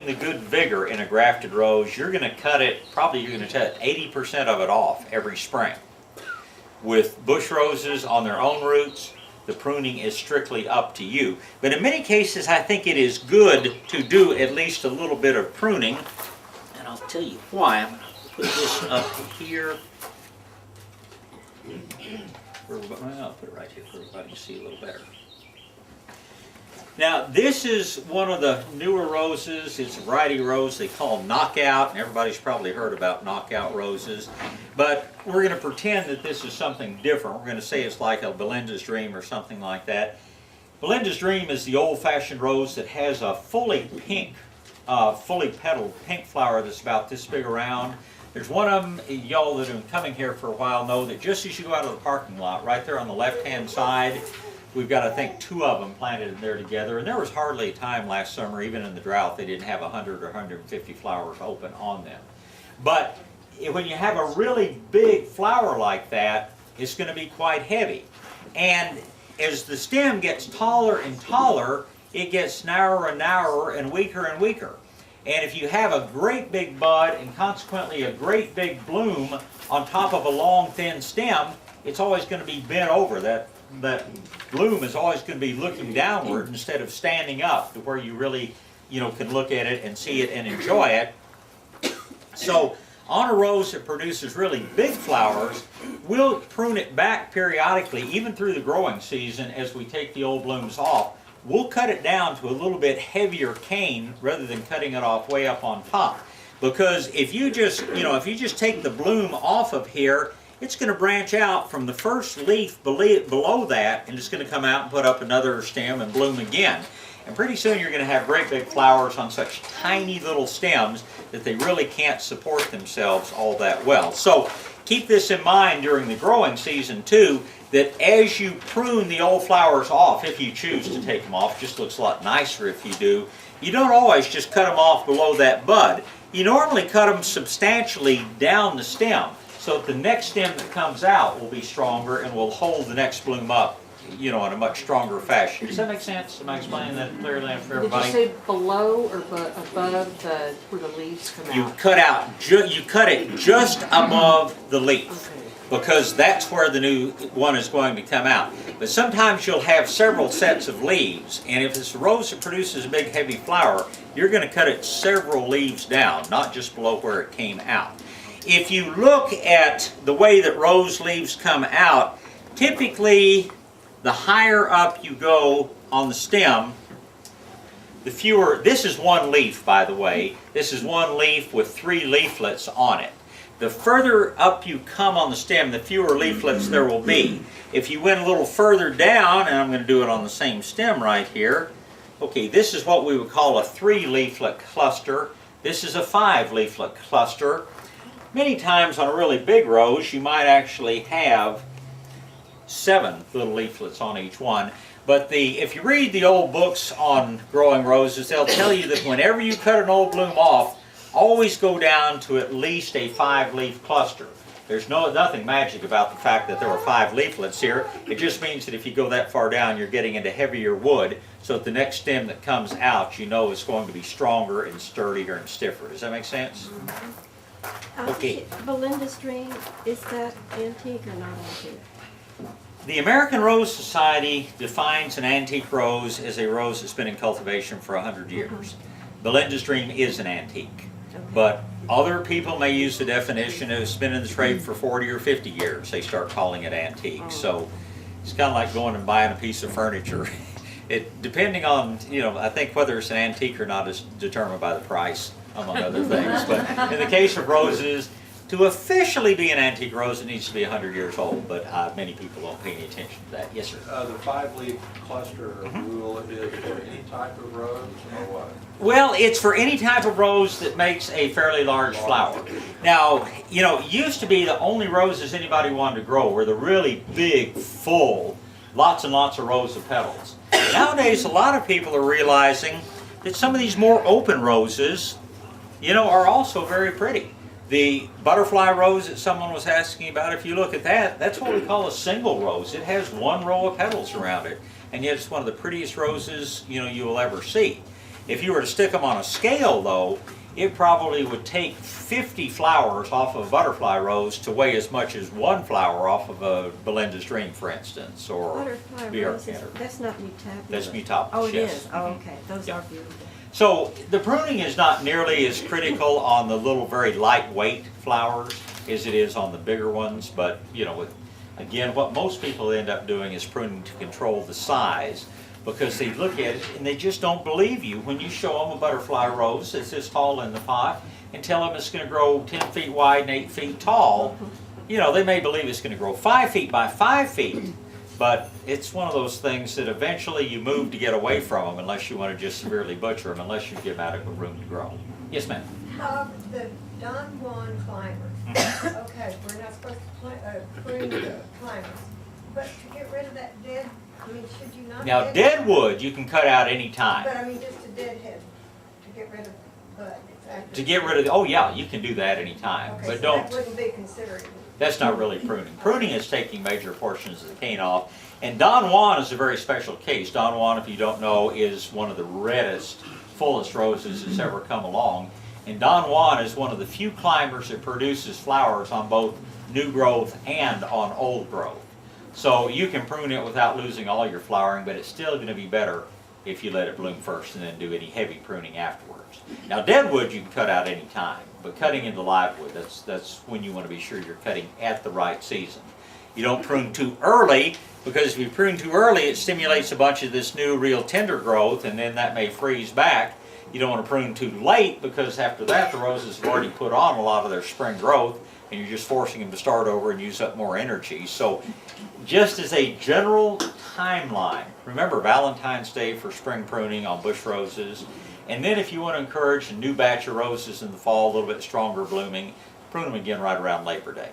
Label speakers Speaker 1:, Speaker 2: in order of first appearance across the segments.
Speaker 1: the good vigor in a grafted rose, you're going to cut it, probably you're going to cut 80% of it off every spring. With bush roses on their own roots, the pruning is strictly up to you. But in many cases, I think it is good to do at least a little bit of pruning. And I'll tell you why. I'm going to put this up here. I'll put it right here for everybody to see a little better. Now, this is one of the newer roses. It's a variety rose they call Knockout, and everybody's probably heard about Knockout roses. But we're going to pretend that this is something different. We're going to say it's like a Belinda's Dream or something like that. Belinda's Dream is the old-fashioned rose that has a fully pink, fully petaled pink flower that's about this big around. There's one of them, y'all that have been coming here for a while know that just as you go out of the parking lot, right there on the left-hand side, we've got, I think, 2 of them planted in there together. And there was hardly a time last summer, even in the drought, they didn't have 100 or 150 flowers open on them. But when you have a really big flower like that, it's going to be quite heavy. And as the stem gets taller and taller, it gets narrower and narrower and weaker. And if you have a great big bud and consequently a great big bloom on top of a long, thin stem, it's always going to be bent over. That bloom is always going to be looking downward instead of standing up to where you really, can look at it and see it and enjoy it. So on a rose that produces really big flowers, we'll prune it back periodically, even through the growing season as we take the old blooms off. We'll cut it down to a little bit heavier cane rather than cutting it off way up on top. Because if you just, if you just take the bloom off of here, it's going to branch out from the first leaf below that, and it's going to come out and put up another stem and bloom again. And pretty soon you're going to have great big flowers on such tiny little stems that they really can't support themselves all that well. So keep this in mind during the growing season too, that as you prune the old flowers off, if you choose to take them off, just looks a lot nicer if you do, you don't always just cut them off below that bud. You normally cut them substantially down the stem, so that the next stem that comes out will be stronger and will hold the next bloom up, in a much stronger fashion. Does that make sense? Am I explaining that clearly for everybody?
Speaker 2: Did you say below or above where the leaves come out?
Speaker 1: You cut it just above the leaf.
Speaker 2: Okay.
Speaker 1: Because that's where the new one is going to come out. But sometimes you'll have several sets of leaves, and if it's a rose that produces a big heavy flower, you're going to cut it several leaves down, not just below where it came out. If you look at the way that rose leaves come out, typically the higher up you go on the stem, the fewer. This is one leaf, by the way. This is one leaf with 3 leaflets on it. The further up you come on the stem, the fewer leaflets there will be. If you went a little further down, and I'm going to do it on the same stem right here, okay, this is what we would call a 3-leaflet cluster. This is a 5-leaflet cluster. Many times on a really big rose, you might actually have 7 little leaflets on each one. But if you read the old books on growing roses, they'll tell you that whenever you cut an old bloom off, always go down to at least a 5-leaf cluster. There's nothing magic about the fact that there are 5 leaflets here. It just means that if you go that far down, you're getting into heavier wood, so that the next stem that comes out, is going to be stronger and sturdier and stiffer. Does that make sense? Okay.
Speaker 3: Belinda's Dream, is that antique or not antique?
Speaker 1: The American Rose Society defines an antique rose as a rose that's been in cultivation for 100 years. Belinda's Dream is an antique. But other people may use the definition of it's been in the trade for 40 or 50 years. They start calling it antique. So it's kind of like going and buying a piece of furniture. Depending on, I think whether it's an antique or not is determined by the price, among other things. But in the case of roses, to officially be an antique rose, it needs to be 100 years old, but many people don't pay any attention to that. Yes, sir?
Speaker 4: The 5-leaf cluster rule is for any type of rose or what?
Speaker 1: Well, it's for any type of rose that makes a fairly large flower. Now, it used to be the only roses anybody wanted to grow were the really big, full, lots and lots of rows of petals. Nowadays, a lot of people are realizing that some of these more open roses, are also very pretty. The butterfly rose that someone was asking about, if you look at that, that's what we call a single rose. It has 1 row of petals around it, and yet it's one of the prettiest roses you will ever see. If you were to stick them on a scale though, it probably would take 50 flowers off of a butterfly rose to weigh as much as one flower off of a Belinda's Dream, for instance, or
Speaker 3: Butterfly
Speaker 1: BR
Speaker 3: roses,
Speaker 1: Canter.
Speaker 3: that's not mutable.
Speaker 1: That's mutable.
Speaker 3: Oh, it
Speaker 1: yes.
Speaker 3: is. Oh, okay. Those
Speaker 1: Yeah.
Speaker 3: are beautiful.
Speaker 1: So the pruning is not nearly as critical on the little very lightweight flowers as it is on the bigger ones, but you know, again, what most people end up doing is pruning to control the size, because they look at it and they just don't believe you when you show them a butterfly rose that's this tall in the pot and tell them it's going to grow 10 feet wide and 8 feet tall. You know, they may believe it's going to grow 5 feet by 5 feet, but it's one of those things that eventually you move to get away from them unless you want to just severely butcher them, unless you give adequate room to grow. Yes, ma'am?
Speaker 5: The Don Juan climbers, okay, we're not supposed to prune the climbers, but to get rid of that dead, I mean, should you not?
Speaker 1: Now, dead wood you can cut out any time.
Speaker 5: But I mean, just a dead head, to get rid of bud, exactly.
Speaker 1: To get rid of the, oh yeah, you can do that any time,
Speaker 5: Okay,
Speaker 1: but
Speaker 5: so
Speaker 1: don't.
Speaker 5: that wouldn't be considered.
Speaker 1: That's not really pruning. Pruning is taking major portions of the cane off. And Don Juan is a very special case. Don Juan, if you don't know, is one of the reddest, fullest roses that's ever come along. And Don Juan is one of the few climbers that produces flowers on both new growth and on old growth. So you can prune it without losing all your flowering, but it's still going to be better if you let it bloom first and then do any heavy pruning afterwards. Now, dead wood you can cut out any time, but cutting into live wood, that's when you want to be sure you're cutting at the right season. You don't prune too early, because if you prune too early, it stimulates a bunch of this new real tender growth, and then that may freeze back. You don't want to prune too late, because after that the roses have already put on a lot of their spring growth, and you're just forcing them to start over and use up more energy. So just as a general timeline, remember Valentine's Day for spring pruning on bush roses. And then if you want to encourage a new batch of roses in the fall, a little bit stronger blooming, prune them again right around Labor Day.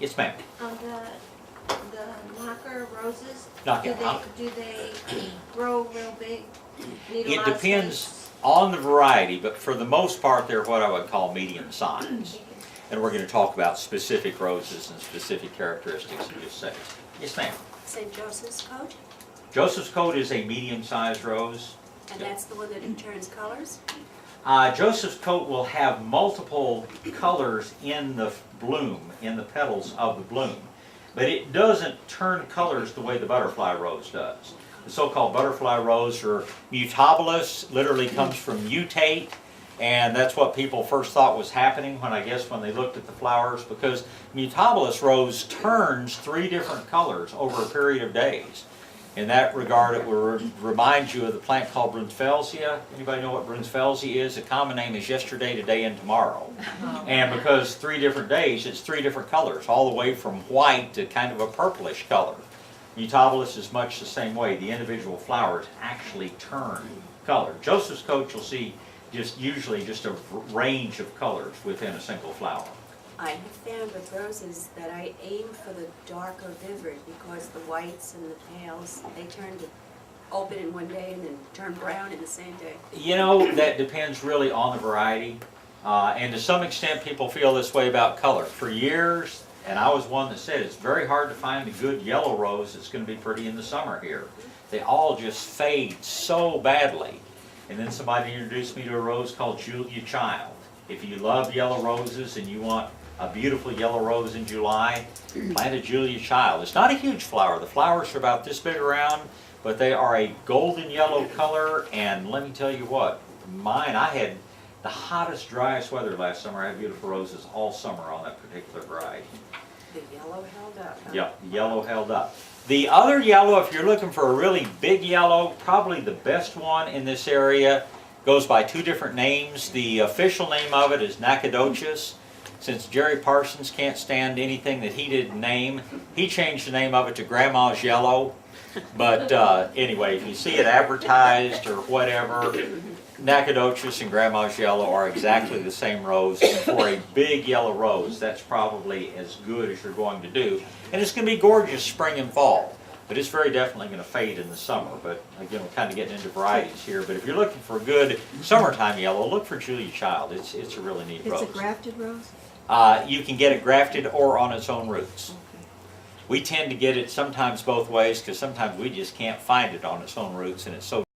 Speaker 1: Yes, ma'am.
Speaker 3: The knocker roses,
Speaker 1: Knockout.
Speaker 3: do they grow real big? Need a
Speaker 1: It
Speaker 3: lot of
Speaker 1: depends
Speaker 3: space?
Speaker 1: on the variety, but for the most part they're what I would call medium size. And we're going to talk about specific roses and specific characteristics in just a second. Yes, ma'am.
Speaker 6: St. Joseph's coat,
Speaker 1: Joseph's coat is a medium-sized rose.
Speaker 6: and that's the one that turns colors?
Speaker 1: Joseph's coat will have multiple colors in the bloom, in the petals of the bloom. But it doesn't turn colors the way the butterfly rose does. The so-called butterfly rose, or mutabilis, literally comes from mutate. And that's what people first thought was happening when they looked at the flowers, because mutabilis rose turns 3 different colors over a period of days. In that regard, it will remind you of the plant called Brunsfelsia. Anybody know what Brunsfelsia is? The common name is yesterday, today, and tomorrow. And because 3 different days, it's 3 different colors, all the way from white to kind of a purplish color. Mutabilis is much the same way. The individual flowers actually turn color. Joseph's coat, you'll see usually just a range of colors within a single flower.
Speaker 6: I have found with roses that I aim for the darker vivid, because the whites and the pales, they turn to open in one day and then turn brown in the same day.
Speaker 1: You know, that depends really on the variety. And to some extent people feel this way about color. For years, and I was one that said it's very hard to find a good yellow rose that's going to be pretty in the summer here. They all just fade so badly. And then somebody introduced me to a rose called Julia Child. If you love yellow roses and you want a beautiful yellow rose in July, plant a Julia Child. It's not a huge flower. The flowers are about this big around, but they are a golden yellow color. And let me tell you what, mine, I had the hottest, driest weather last summer. I had beautiful roses all summer on that particular variety.
Speaker 6: The yellow held up, huh?
Speaker 1: Yep, yellow held up. The other yellow, if you're looking for a really big yellow, probably the best one in this area, goes by 2 different names. The official name of it is Nacogdoches. Since Jerry Parsons can't stand anything that he didn't name, he changed the name of it to Grandma's Yellow. But anyway, if you see it advertised or whatever, Nacogdoches and Grandma's Yellow are exactly the same rose. And for a big yellow rose, that's probably as good as you're going to do. And it's going to be gorgeous spring and fall. But it's very definitely going to fade in the summer. But again, we're kind of getting into varieties here. But if you're looking for a good summertime yellow, look for Julia Child. It's a really neat rose.
Speaker 3: It's a grafted rose?
Speaker 1: You can get it grafted or on its own roots. We tend to get it sometimes both ways, because sometimes we just can't find it on its own roots, and it's so